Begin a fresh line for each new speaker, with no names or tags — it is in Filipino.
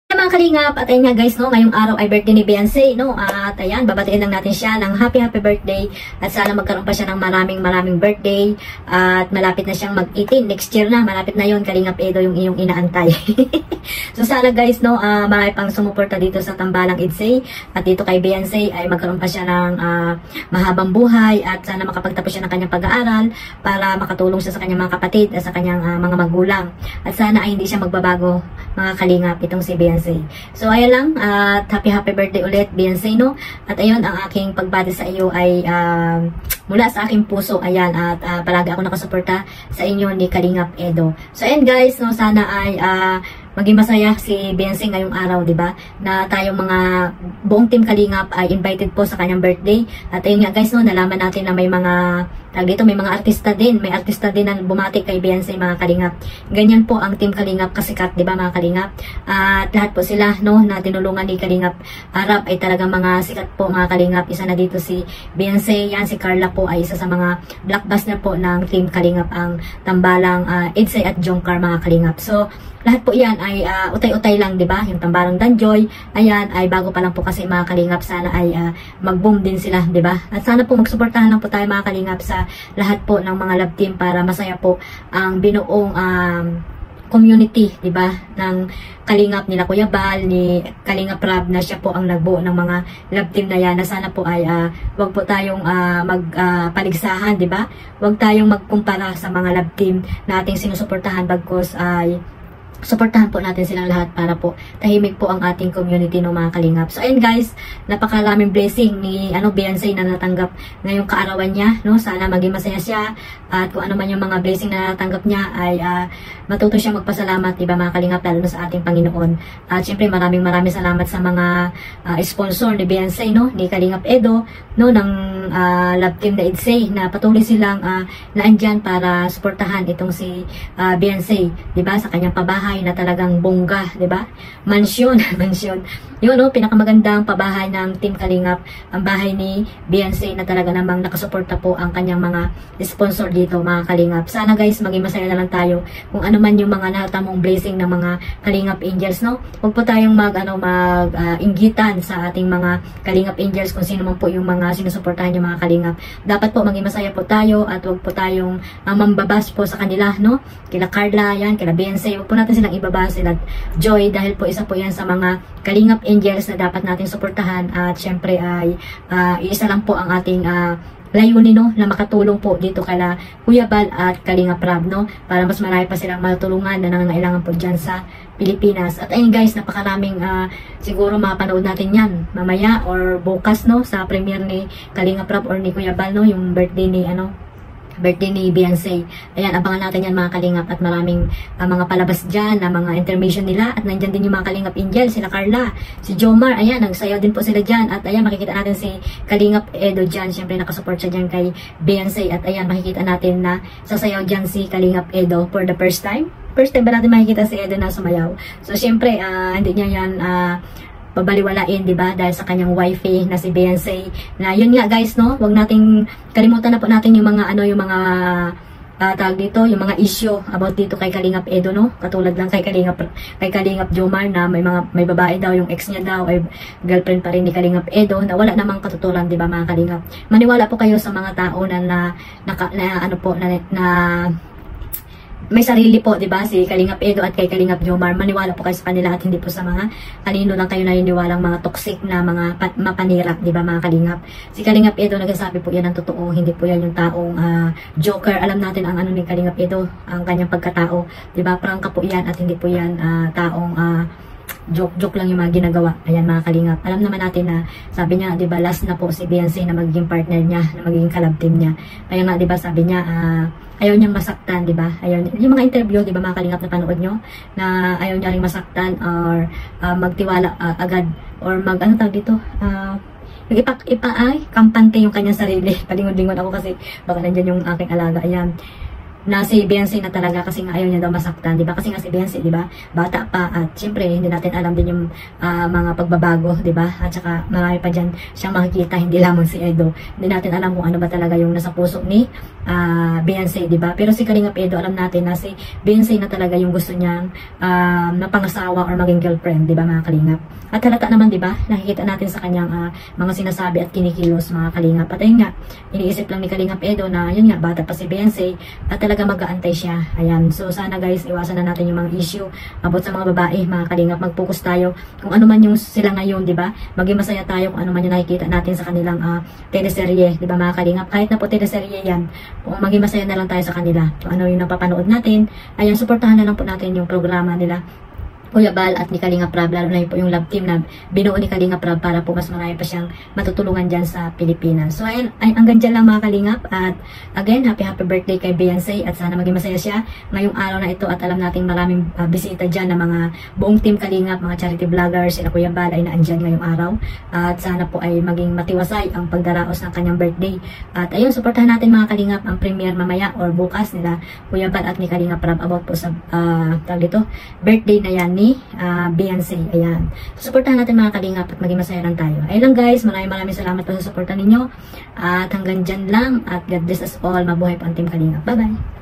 Mga kalingap, at ayun nga guys, no, ngayong araw ay birthday ni Beyonce, no, at ayan, babatiin lang natin siya ng happy birthday, at sana magkaroon pa siya ng maraming birthday, at malapit na siyang mag-18, next year na, malapit na yon Kalingap Edo, yung iyong inaantay. So sana guys, no, marami pang sumuporta dito sa Tambalang Idsay, at dito kay Beyonce ay magkaroon pa siya ng mahabang buhay, at sana makapagtapos siya ng kanyang pag-aaral, para makatulong siya sa kanyang mga kapatid, at sa kanyang mga magulang, at sana ay hindi siya magbabago, mga kalingap, itong si Beyonce. So ayan lang, at happy birthday ulit Beyonce, no? At ayun, ang aking pagbati sa iyo ay mula sa aking puso, ayan, at palagi ako nakasuporta sa inyo ni Kalingap Edo. So ayan guys, no, sana ay maging masaya si Beyonce ngayong araw, di ba? Na tayong mga buong team Kalingap ay invited po sa kanyang birthday. At ayun nga guys, no, nalaman natin na may mga dito, may mga artista din. May artista din na bumati kay Beyonce, mga Kalingap. Ganyan po ang team Kalingap kasikat, di ba mga Kalingap? At lahat po sila, no, na tinulungan ni Kalingap Arap ay talagang mga sikat po, mga Kalingap. Isa na dito si Beyonce, yan, si Carla po ay isa sa mga blockbuster po ng team Kalingap, ang Tambalang Idsay at Jongkar, mga Kalingap. So lahat po yan ay utay-utay lang, di ba? Yung Tambalang Danjoy, ayan, ay bago pa lang po kasi, mga Kalingap. Sana ay mag-boom din sila, di ba? At sana po magsuportahan lang po tayo, mga Kalingap, sa lahat po ng mga love team para masaya po ang binuong community, di ba? Ng Kalingap nila Kuya Bal, ni Kalingap Rab, na siya po ang nagbuo ng mga love team na yan. Na sana po ay wag po tayong magpaligsahan, di ba? Wag tayong magkumpara sa mga love team na ating sinusuportahan, bagkus ay suportahan po natin silang lahat para po tahimik po ang ating community, no, mga Kalingap. So ayun guys, napakaraming blessing ni Beyonce na natanggap ngayong kaarawan niya, no. Sana maging masaya siya, at kung ano man yung mga blessing na natanggap niya ay matuto siya magpasalamat, diba mga Kalingap, lalo na sa ating Panginoon. At syempre maraming salamat sa mga sponsor ni Beyonce, no, ni Kalingap Edo, no, ng love team na Idsay, na patuloy silang naandyan para suportahan itong si Beyonce, diba, sa kanyang pabahay na talagang bongga, 'di ba? Mansyon, mansyon. 'Yun, no, pinakamagandang pabahay ng Team Kalingap, ang bahay ni Beyonce, na talaga namang nakasuporta po ang kanyang mga sponsor dito, mga Kalingap. Sana guys, maging masaya na lang tayo kung ano man yung mga natamong blessing ng mga Kalingap Angels, no? Huwag po tayong inggitan sa ating mga Kalingap Angels kung sino man po yung mga sinusuportahan yung mga Kalingap. Dapat po maging masaya po tayo, at huwag po tayong mambabas po sa kanila, no? Kila Carla, yan, kila Beyonce, huwag po natin silang ibaba, sila Joy, dahil po isa po yan sa mga Kalingap Angels na dapat natin suportahan. At syempre ay isa lang po ang ating layunin, no, na makatulong po dito kala Kuya Bal at Kalingap Rab, no, para mas marami pa silang matulungan na nangangailangan po dyan sa Pilipinas. At ayun guys, napakaraming siguro mapanood natin yan mamaya or bukas, no, sa premiere ni Kalingap Rab or ni Kuya Bal, no, yung birthday ni Beyonce. Ayan, abangan natin yan, mga Kalingap, at maraming mga palabas dyan na mga intermission nila. At nandyan din yung mga Kalingap Angel, sila Carla, si Jomar, ayan, nagsayaw din po sila dyan. At ayan, makikita natin si Kalingap Edo dyan, syempre nakasupport siya dyan kay Beyonce. At ayan, makikita natin na sasayaw dyan si Kalingap Edo for the first time. First time ba natin makikita si Edo na sumayaw? So syempre, hindi niya yan pabaliwalain, di ba, dahil sa kanyang wifey na si Beyonce. Na yun nga guys, no, wag nating kalimutan na po natin yung mga tawag dito, yung mga issue about dito kay Kalingap Edo, no. Katulad lang kay Kalingap Jomar, na may babae daw, yung ex niya daw ay girlfriend pa rin ni Kalingap Edo, na wala namang katutulan, di ba, mga Kalingap. Maniwala po kayo sa mga tao na may sarili po, di ba, si Kalingap Edo at kay Kalingap Jomar. Maniwala po kayo sa kanila, at hindi po sa mga kanino lang kayo naniniwalang mga toxic na mga mapanirap, di ba, mga Kalingap. Si Kalingap Edo, nagsasabi po yan ng totoo, hindi po yan yung taong joker. Alam natin ang ni Kalingap Edo, ang kanyang pagkatao, di ba, prangka po yan, at hindi po yan taong joke lang yung mga ginagawa. Ayan, mga Kalingap. Alam naman natin na, sabi niya, di ba, last na po si Beyonce na magiging partner niya, na magiging kalab team niya. Kaya nga, di ba, sabi niya, ayaw niyang masaktan, di ba? Ayaw, yung mga interview, di ba, mga Kalingap, na panood nyo, na ayaw niya rin masaktan or magtiwala agad, or tawag dito, yung kampante yung kanyang sarili. Palingon-lingon ako kasi baka nandyan yung aking alaga. Ayan. na si Beyonce na talaga kasi nga ayaw niya daw masaktan, di ba? Kasi nga si Beyonce, di ba? Bata pa at syempre hindi natin alam din yung mga pagbabago, di ba? At saka marami pa dyan siyang makikita, hindi lamang si Edo. Hindi natin alam kung ano ba talaga yung nasa puso ni Beyonce, di ba? Pero si Kalingap Edo, alam natin na si Beyonce na talaga yung gusto niyang napangasawa or maging girlfriend, di ba mga Kalingap? At halata naman, di ba? Nakikita natin sa kanyang mga sinasabi at kinikilos mga Kalingap. At ayun nga, iniisip lang ni Kalingap Edo na yun nga, bata pa si Beyonce at talaga mag-aantay siya. Ayan. So sana guys, iwasan na natin yung mga issue about sa mga babae, mga Kalingap. Mag-focus tayo kung ano man yung sila ngayon, di ba? Maging masaya tayo kung ano man yung nakikita natin sa kanilang teleserye, di ba mga Kalingap? Kahit na po teleserye yan, kung maging masaya na lang tayo sa kanila. Kung ano yung napapanood natin, ayan, suportahan na lang po natin yung programa nila Kuya Bal at ni Kalingap Rab, lalo na po yung love team na binuo ni Kalingap Rab para po mas marami pa siyang matutulungan dyan sa Pilipinas. So ayun, hanggang dyan lang mga Kalingap, at again, happy birthday kay Beyonce at sana maging masaya siya ngayong araw na ito, at alam nating maraming bisita dyan na mga buong team Kalingap, mga charity vloggers, sila Kuya Bal ay naandyan ngayong araw, at sana po ay maging matiwasay ang pagdaraos ng kanyang birthday. At ayun, supportahan natin mga Kalingap ang premiere mamaya or bukas nila Kuya Bal at ni Kalingap Rab about po sa birthday na yan ni Beyonce. Ayan. Suportahan natin mga Kalingap at maging masaya lang tayo. Ayun lang guys, maraming salamat po sa suporta ninyo. At hanggang dyan lang, at God bless us all. Mabuhay po ang Team Kalingap. Bye-bye!